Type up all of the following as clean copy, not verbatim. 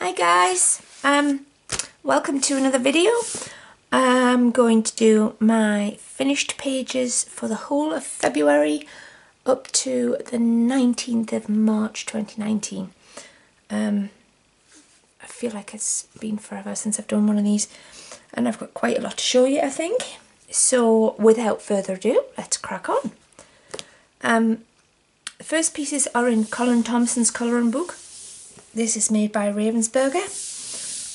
Hi guys, welcome to another video. I'm going to do my finished pages for the whole of February up to the 19th of March 2019. I feel like it's been forever since I've done one of these and I've got quite a lot to show you, I think. So without further ado, let's crack on. The first pieces are in Colin Thompson's colouring book. This is made by Ravensburger,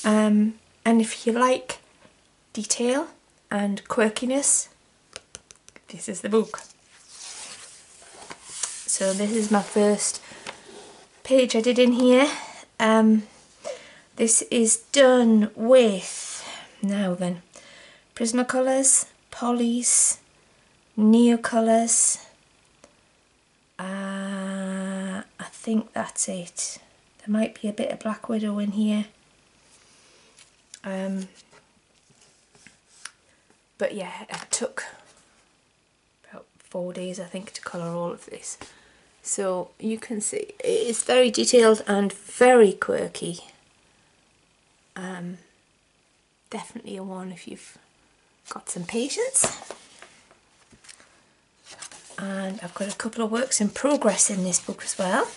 and if you like detail and quirkiness, this is the book. So this is my first page I did in here. This is done with, now then, Prismacolors, Polys, Neocolours. I think that's it. There might be a bit of Black Widow in here. But yeah, it took about 4 days, I think, to colour all of this. So you can see it is very detailed and very quirky. Definitely a one if you've got some patience. And I've got a couple of works in progress in this book as well.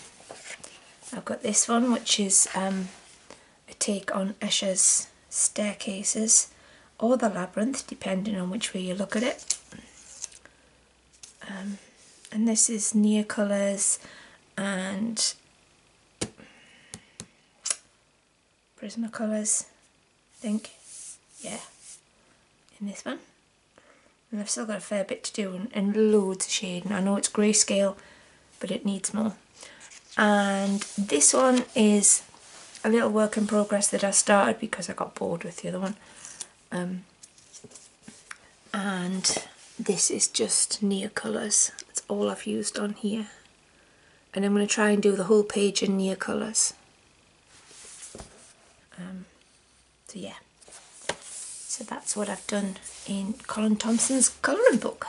I've got this one, which is a take on Escher's Staircases, or the Labyrinth, depending on which way you look at it. And this is Neocolours and Prismacolors, I think. Yeah, in this one. And I've still got a fair bit to do and loads of shading. I know it's grayscale, but it needs more. And this one is a little work in progress that I started because I got bored with the other one. And this is just Neocolours. That's all I've used on here. And I'm going to try and do the whole page in Neocolours. So yeah. So that's what I've done in Colin Thompson's colouring book.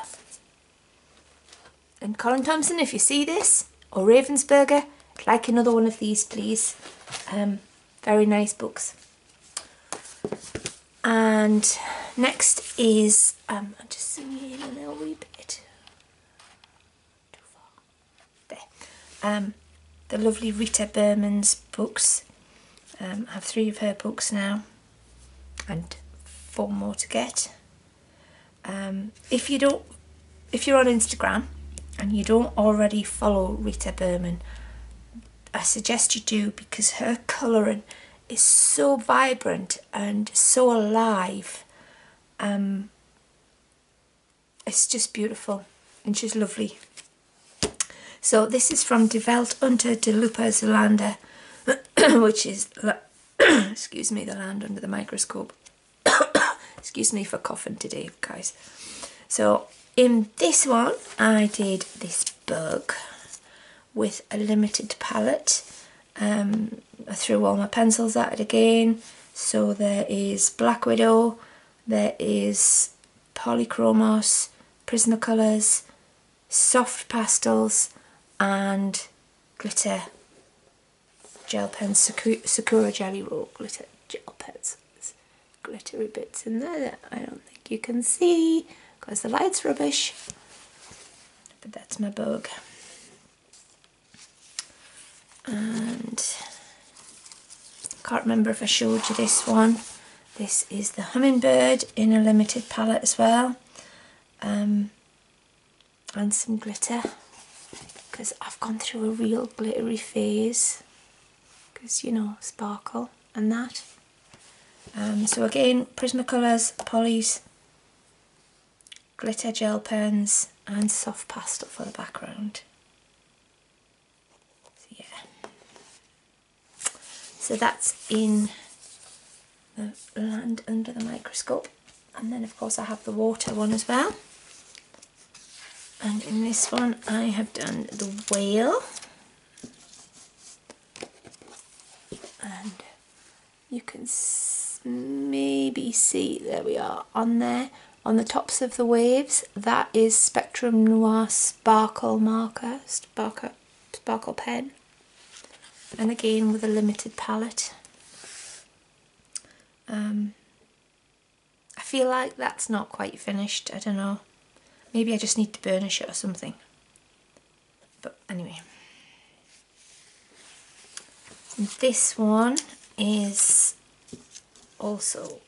And Colin Thompson, if you see this, or Ravensburger, I'd like another one of these, please. Very nice books. And next is, I'll just zoom in a little wee bit. Too far. There. The lovely Rita Berman's books. I have 3 of her books now, and 4 more to get. If you're on Instagram and you don't already follow Rita Berman, I suggest you do, because her colouring is so vibrant and so alive. It's just beautiful and she's lovely. So this is from De Welt unter de Lupa Zelander, which is, excuse me, the land under the microscope. Excuse me for coughing today, guys. So in this one, I did this bug with a limited palette. I threw all my pencils at it again. So there is Black Widow, there is Polychromos, Prismacolors, soft pastels, and glitter gel pens, Sakura Jelly Roll glitter gel pens. There's glittery bits in there that I don't think you can see because the light's rubbish. But that's my bug. And can't remember if I showed you this one. This is the Hummingbird in a limited palette as well, and some glitter, because I've gone through a real glittery phase, because you know, sparkle and that. So again, Prismacolors, Polys, glitter gel pens, and soft pastel for the background. So that's in the land under the microscope. And then of course I have the water one as well. And in this one I have done the whale. And you can maybe see, there we are, on there, on the tops of the waves, that is Spectrum Noir Sparkle marker, sparkle pen. And again with a limited palette. I feel like that's not quite finished. I don't know. Maybe I just need to burnish it or something. But anyway. And this one is also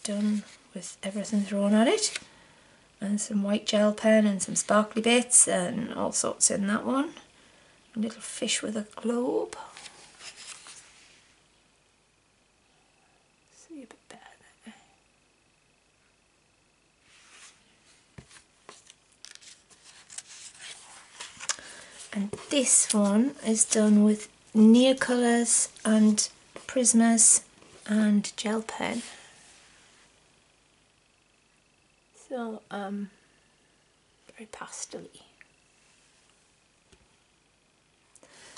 done with everything thrown at it. And some white gel pen and some sparkly bits and all sorts in that one. A little fish with a globe. See a bit better there. And this one is done with Neocolours and Prismas and gel pen. So, very pastel-y.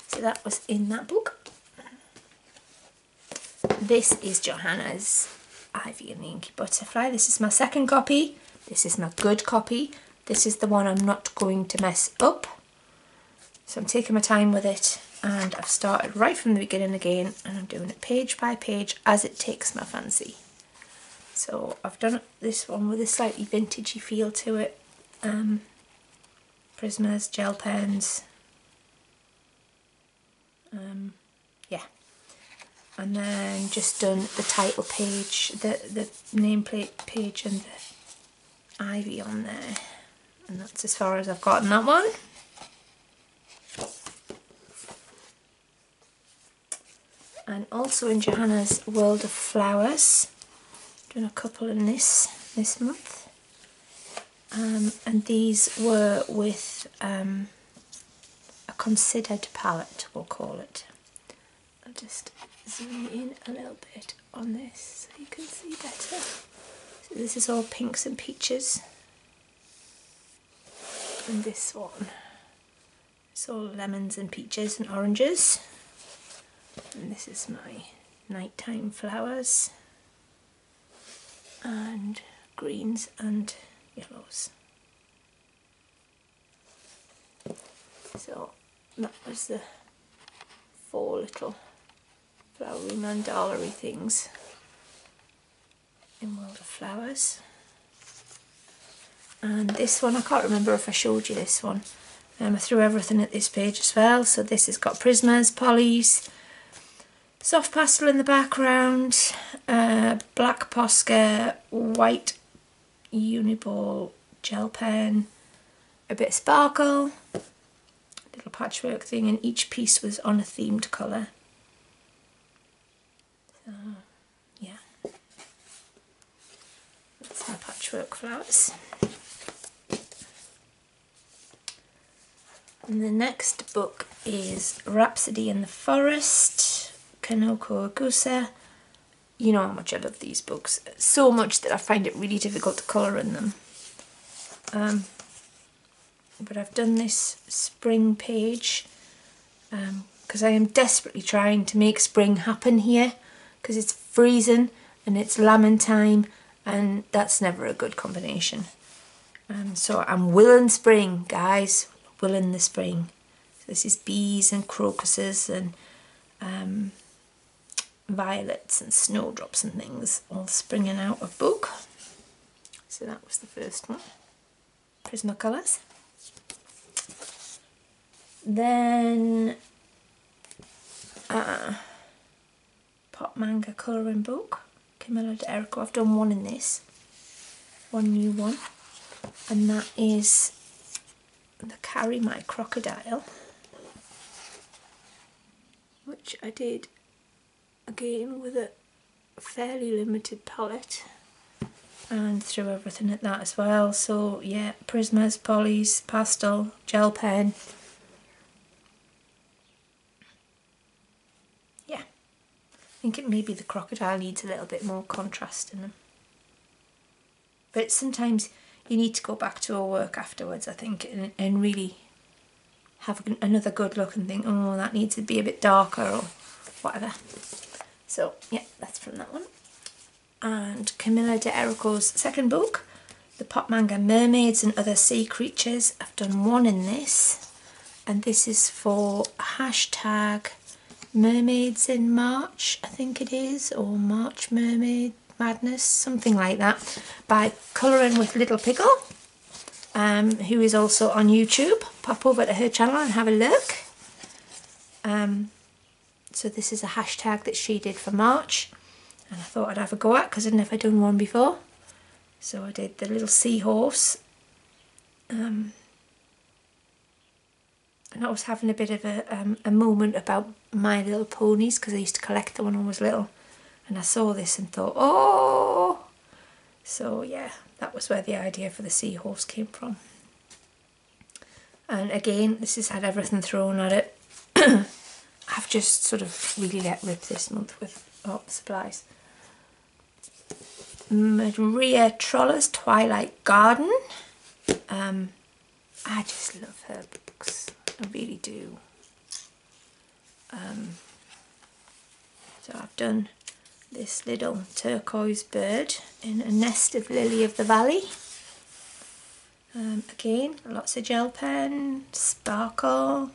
So that was in that book. This is Johanna's Ivy and the Inky Butterfly. This is my second copy. This is my good copy. This is the one I'm not going to mess up. So I'm taking my time with it, and I've started right from the beginning again, and I'm doing it page by page as it takes my fancy. So I've done this one with a slightly vintagey feel to it. Prismas, gel pens. Yeah. And then just done the title page, the nameplate page and the ivy on there. And that's as far as I've gotten that one. And also in Johanna's World of Flowers. Done a couple in this month. And these were with a considered palette, we'll call it. I'll just zoom in a little bit on this so you can see better. So this is all pinks and peaches. And this one, it's all lemons and peaches and oranges. And this is my nighttime flowers. And greens and yellows. So that was the 4 little flowery mandala-y things in World of Flowers. And this one, I can't remember if I showed you this one. I threw everything at this page as well. So this has got Prismas, Polys, soft pastel in the background, black Posca, white Uniball gel pen, a bit of sparkle, a little patchwork thing, and each piece was on a themed colour. So, yeah. That's my patchwork flowers. And the next book is Rhapsody in the Forest, Kanoko Agusa. You know how much I love these books. So much that I find it really difficult to colour in them. But I've done this spring page because I am desperately trying to make spring happen here, because it's freezing and it's lemon time, and that's never a good combination. So I'm willing spring, guys, willing the spring. So this is bees and crocuses and violets and snowdrops and things all springing out of book. So that was the first one, Prismacolors. Then Pot Manga colouring book, Camilla de Erico. I've done one in this, one new one, and that is the Carry My Crocodile, which I did again with a fairly limited palette and threw everything at that as well. So yeah, Prismas, Polys, pastel, gel pen. Yeah, I think it maybe the crocodile needs a little bit more contrast in them. But sometimes you need to go back to our work afterwards, I think, and really have another good look and think, oh, that needs to be a bit darker or whatever. So yeah, that's from that one. And Camilla de Erico's second book, the Pot Manga Mermaids and Other Sea Creatures. I've done one in this, and this is for hashtag Mermaids in March, I think it is, or March Mermaid Madness, something like that, by Colouring with Little Pickle, who is also on YouTube. Pop over to her channel and have a look. So this is a hashtag that she did for March, and I thought I'd have a go at because I'd never done one before. So I did the little seahorse, and I was having a bit of a moment about My Little Ponies because I used to collect them when I was little, and I saw this and thought, oh! So yeah, that was where the idea for the seahorse came from. And again, this has had everything thrown at it. I've just sort of really let rip this month with supplies. Maria Troller's Twilight Garden. I just love her books. I really do. So I've done this little turquoise bird in a nest of lily of the valley. Again, lots of gel pen, sparkle,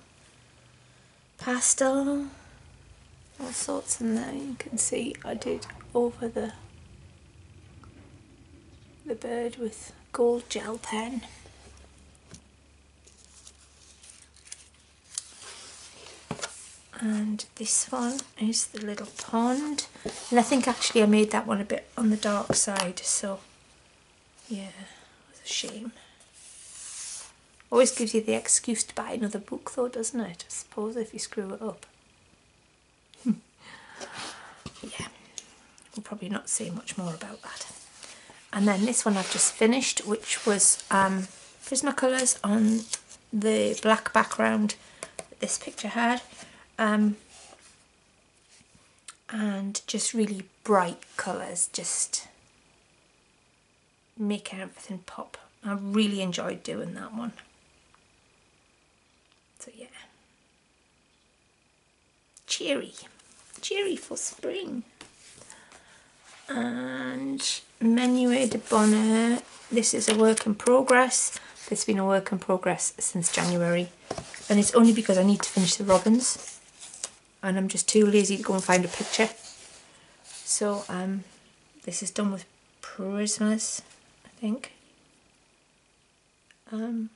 pastel, all sorts in there. You can see I did over the bird with gold gel pen. And this one is the little pond, and I think actually I made that one a bit on the dark side, so yeah, it was a shame. Always gives you the excuse to buy another book though, doesn't it? I suppose if you screw it up. Yeah, we'll probably not say much more about that. And then this one I've just finished, which was Prismacolors on the black background that this picture had. And just really bright colours, just making everything pop. I really enjoyed doing that one. So yeah, cheery for spring. And Menuet de Bonheur, this is a work in progress. It's been a work in progress since January, and it's only because I need to finish the robins and I'm just too lazy to go and find a picture. So this is done with Prismas, I think. For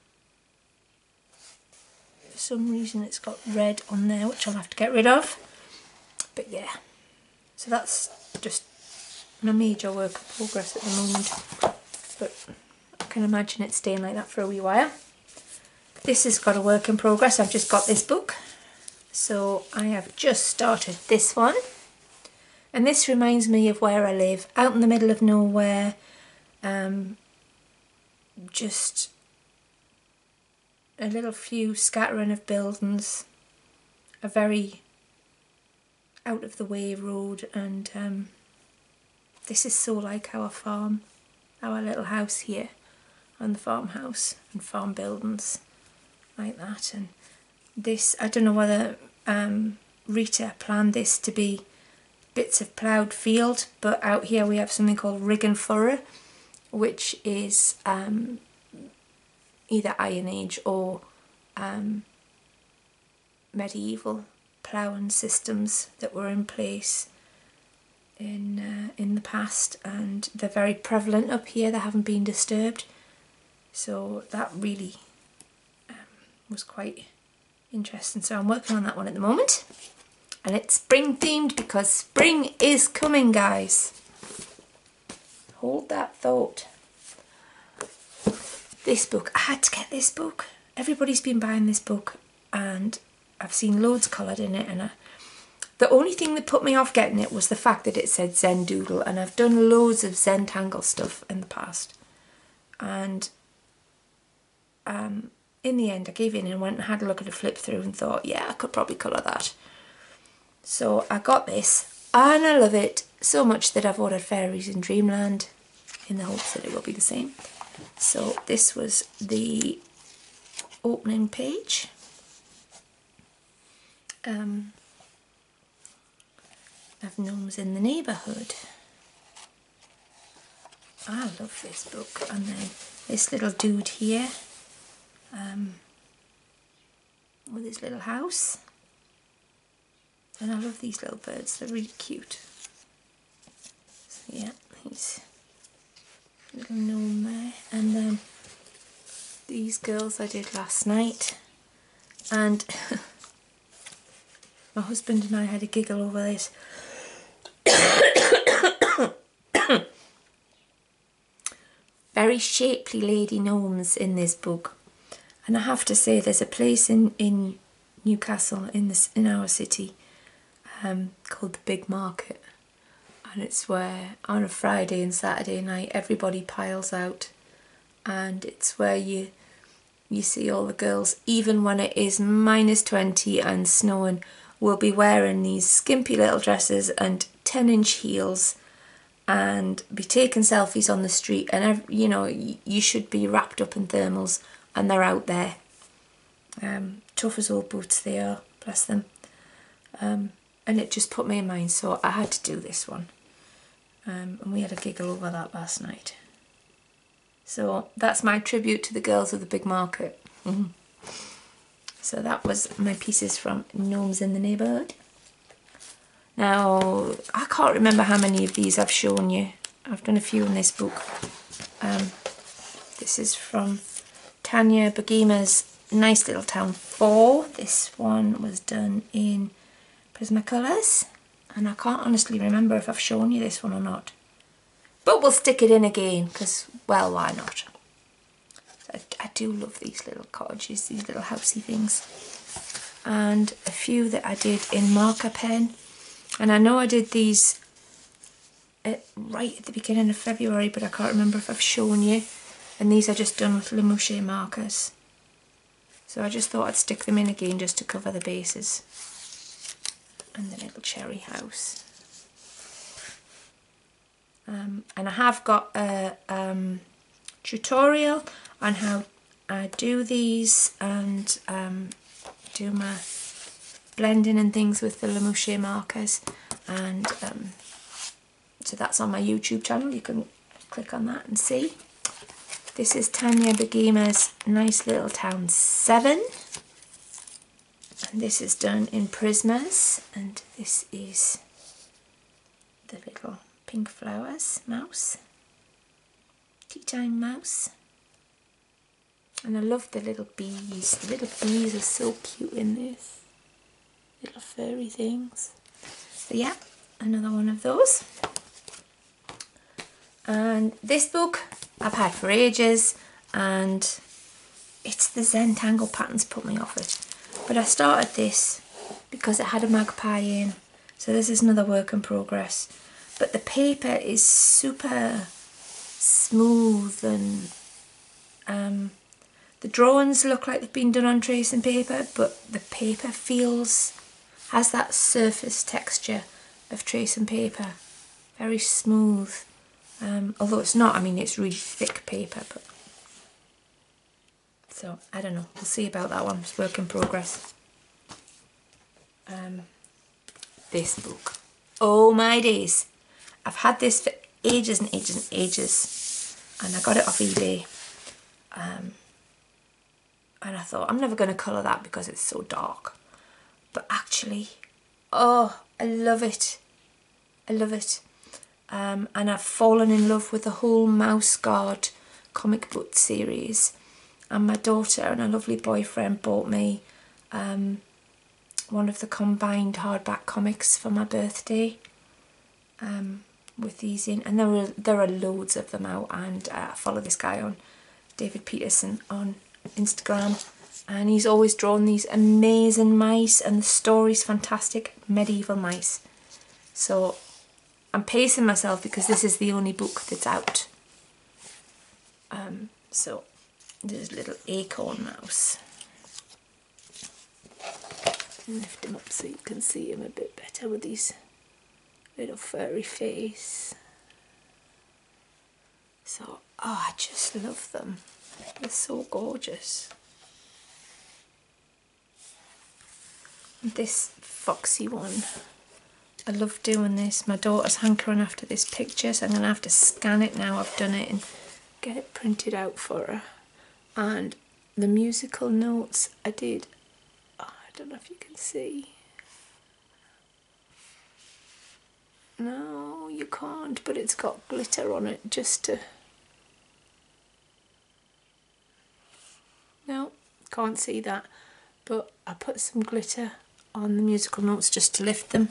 some reason it's got red on there, which I'll have to get rid of. But yeah, so that's just my major work in progress at the moment. But I can imagine it staying like that for a wee while. This has got a work in progress. I've just got this book. So I have just started this one. And this reminds me of where I live, out in the middle of nowhere. Just a little few scattering of buildings, a very out of the way road, and this is so like our farm, our little house here, and the farmhouse and farm buildings like that. And this, I don't know whether Rita planned this to be bits of ploughed field, but out here we have something called rig and furrow, which is either Iron Age or medieval ploughing systems that were in place in the past, and they're very prevalent up here. They haven't been disturbed, so that really was quite interesting. So I'm working on that one at the moment, and it's spring themed because spring is coming, guys. Hold that thought. This book, I had to get this book. Everybody's been buying this book and I've seen loads coloured in it, and the only thing that put me off getting it was the fact that it said Zen Doodle, and I've done loads of Zentangle stuff in the past, and in the end I gave in and went and had a look at a flip through and thought, yeah, I could probably colour that. So I got this and I love it so much that I've ordered Fairies in Dreamland in the hopes that it will be the same. So this was the opening page. I've Gnomes in the Neighbourhood. I love this book. And then this little dude here with his little house. And I love these little birds, they're really cute. So yeah, he's a little gnome there. And then these girls I did last night. And my husband and I had a giggle over this. Very shapely lady gnomes in this book. And I have to say, there's a place in Newcastle, in our city, called the Big Market. And it's where on a Friday and Saturday night everybody piles out. And it's where you see all the girls, even when it is -20 and snowing, will be wearing these skimpy little dresses and 10-inch heels and be taking selfies on the street. And, you know, you should be wrapped up in thermals, and they're out there. Tough as old boots they are, bless them. And it just put me in mind, so I had to do this one. And we had a giggle over that last night. So that's my tribute to the girls of the Big Market. So that was my pieces from Gnomes in the Neighbourhood. Now, I can't remember how many of these I've shown you. I've done a few in this book. This is from Tanya Bogima's Nice Little Town 4. This one was done in Prismacolors. And I can't honestly remember if I've shown you this one or not. But we'll stick it in again, because, well, why not? I do love these little cottages, these little housey things. And a few that I did in marker pen. And I know I did these right at the beginning of February, but I can't remember if I've shown you. And these are just done with Le Moucher markers. So I just thought I'd stick them in again just to cover the bases. And the little cherry house. And I have got a tutorial on how I do these and do my blending and things with the Le Moucher markers. And so that's on my YouTube channel. You can click on that and see. This is Tanya Bogima's Nice Little Town 7. And this is done in Prismas. And this is the little pink flowers mouse. Tea time mouse. And I love the little bees. The little bees are so cute in this. Little furry things. So yeah, another one of those. And this book I've had for ages, and it's the Zentangle patterns put me off it. But I started this because it had a magpie in. So this is another work in progress. But the paper is super smooth, and the drawings look like they've been done on tracing paper, but the paper has that surface texture of tracing paper. Very smooth. Although it's not, I mean, it's really thick paper. But so, I don't know. We'll see about that one. It's work in progress. This book. Oh my days. I've had this for ages and ages and ages. And I got it off eBay. And I thought, I'm never going to colour that because it's so dark. But actually, oh, I love it. I love it. And I've fallen in love with the whole Mouse Guard comic book series. And my daughter and a lovely boyfriend bought me one of the combined hardback comics for my birthday with these in. And there are loads of them out. And I follow this guy on David Peterson on Instagram. And he's always drawn these amazing mice. And the story's fantastic. Medieval mice. So I'm pacing myself because this is the only book that's out. So there's a little acorn mouse. Lift him up so you can see him a bit better with his little furry face. So, oh, I just love them. They're so gorgeous. This foxy one. I love doing this. My daughter's hankering after this picture, so I'm going to have to scan it now I've done it and get it printed out for her. And the musical notes I did, oh, I don't know if you can see. No, you can't, but it's got glitter on it just to... No, can't see that. But I put some glitter on the musical notes just to lift them,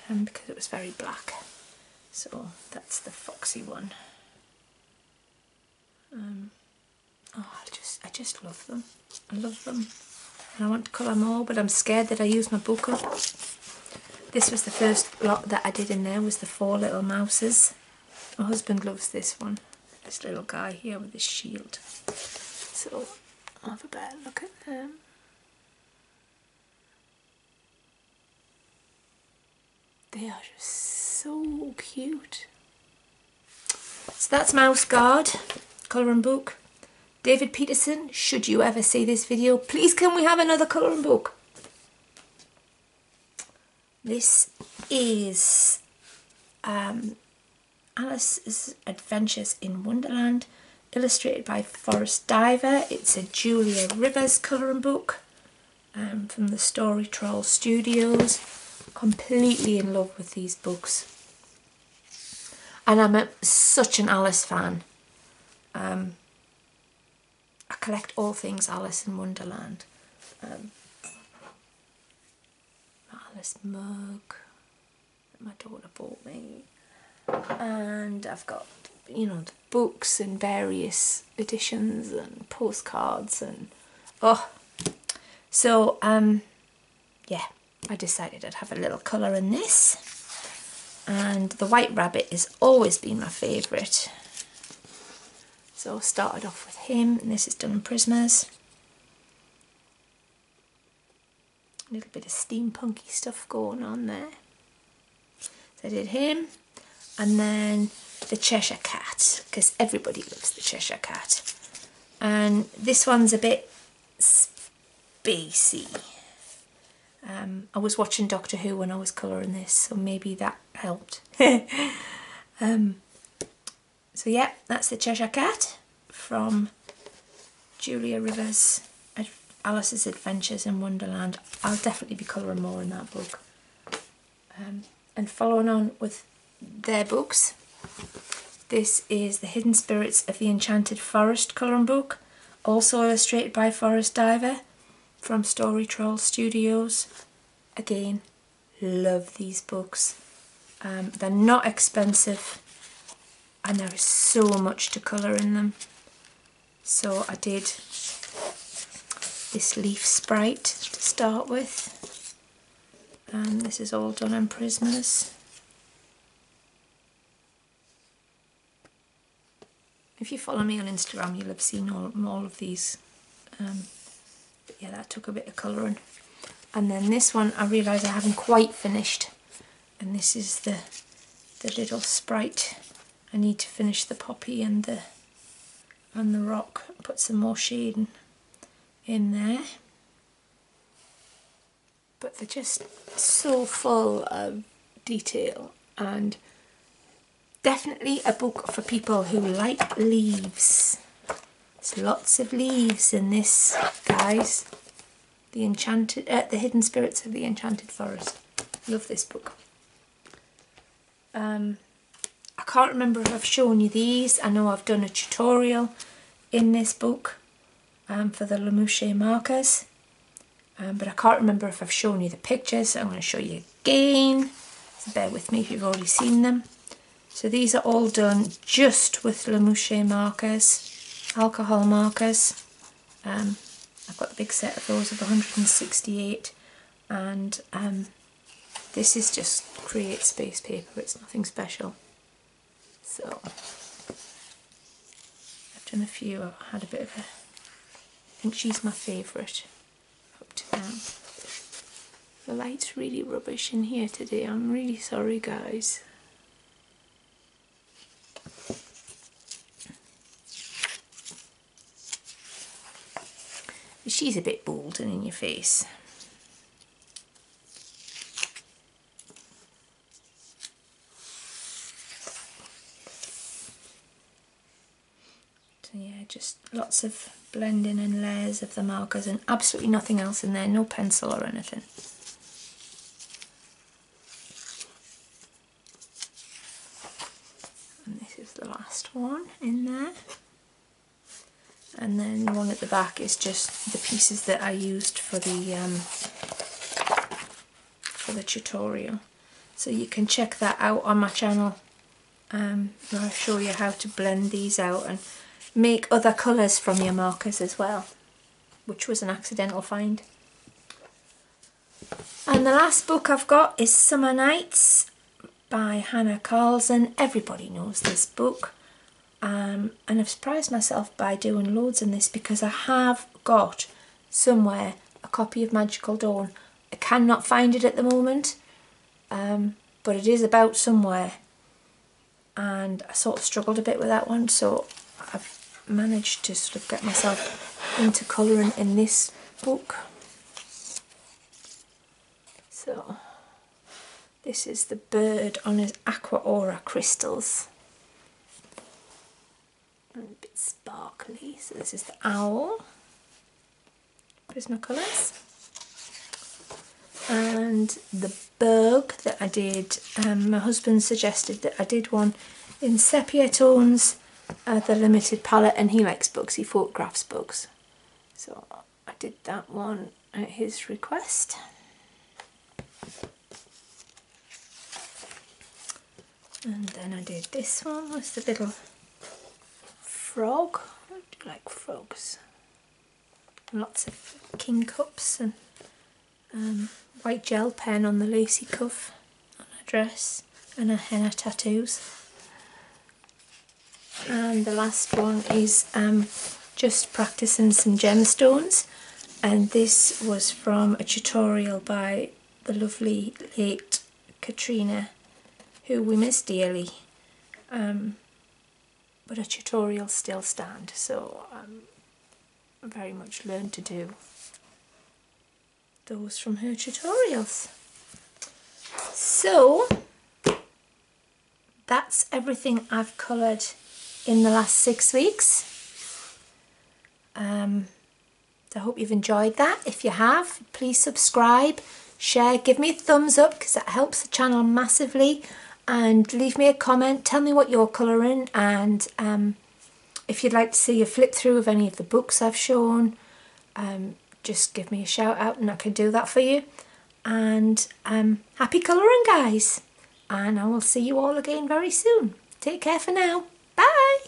because it was very black. So that's the foxy one. Oh, I just love them. I love them. And I want to colour more, but I'm scared that I use my book up. This was the first lot that I did in there, was the 4 little mouses. My husband loves this one. This little guy here with his shield. So I'll have a better look at them. They are just so cute. So that's Mouse Guard, colouring book. David Peterson, should you ever see this video, please can we have another colouring book? This is Alice's Adventures in Wonderland, illustrated by Forrest Diver. It's a Julia Rivers colouring book from the Story Troll Studios. Completely in love with these books. And I'm such an Alice fan. I collect all things Alice in Wonderland. Alice mug that my daughter bought me. And I've got, you know, the books in various editions and postcards and so yeah, I decided I'd have a little colour in this. And the White Rabbit has always been my favourite. So I started off with him, and this is done in Prismas. A little bit of steampunky stuff going on there. So I did him, and then the Cheshire Cat, because everybody loves the Cheshire Cat. And this one's a bit spacey. I was watching Doctor Who when I was colouring this, so maybe that helped. So yeah, that's the Cheshire Cat from Julia Rivers' Alice's Adventures in Wonderland. I'll definitely be colouring more in that book. And following on with their books, this is The Hidden Spirits of the Enchanted Forest colouring book, also illustrated by Forrest Diver from Story Troll Studios. Again, love these books. They're not expensive, and there is so much to colour in them. So I did this leaf sprite to start with, and this is all done in Prismas. If you follow me on Instagram, you'll have seen all of these. But yeah, that took a bit of colouring. And then this one I realised I haven't quite finished, and this is the little sprite. I need to finish the poppy and the rock, put some more shading in there. But they're just so full of detail, and definitely a book for people who like leaves. There's lots of leaves in this, guys. The Hidden Spirits of the Enchanted Forest. Love this book. I can't remember if I've shown you these. I know I've done a tutorial in this book for the Lamouche markers, but I can't remember if I've shown you the pictures, so I'm going to show you again. So bear with me if you've already seen them. So these are all done just with Lamouche markers, alcohol markers. I've got the big set of those of 168, and this is just Create Space paper, it's nothing special. So I've done a few. I've had a bit of a, I think she's my favourite up to now. The light's really rubbish in here today, I'm really sorry guys. She's a bit bold and in your face. So yeah, just lots of blending and layers of the markers and absolutely nothing else in there, no pencil or anything. the last one in there. And then the one at the back is just the pieces that I used for the tutorial. So you can check that out on my channel, where I show you how to blend these out and make other colours from your markers as well, which was an accidental find. And the last book I've got is Summer Nights by Hannah Carlson. Everybody knows this book. And I've surprised myself by doing loads in this because I have got somewhere a copy of Magical Dawn. I cannot find it at the moment, but it is about somewhere. And I sort of struggled a bit with that one, so I've managed to sort of get myself into colouring in this book. So this is the bird on his Aqua Aura crystals. And a bit sparkly. So this is the owl. Prismacolors. And the bug that I did, my husband suggested that I did one in sepia tones, the limited palette, and he likes bugs, he photographs bugs. So I did that one at his request. And then I did this one with the little frog. I do like frogs. Lots of king cups and white gel pen on the lacy cuff on her dress and her henna tattoos. And the last one is just practicing some gemstones, and this was from a tutorial by the lovely late Katrina, who we miss dearly, but her tutorials still stand, so I very much learned to do those from her tutorials. So that's everything I've coloured in the last 6 weeks. I hope you've enjoyed that. If you have, please subscribe, share, give me a thumbs up because that helps the channel massively, and leave me a comment, tell me what you're colouring, and if you'd like to see a flip through of any of the books I've shown, just give me a shout out and I can do that for you. And happy colouring, guys, and I will see you all again very soon. Take care for now. Bye.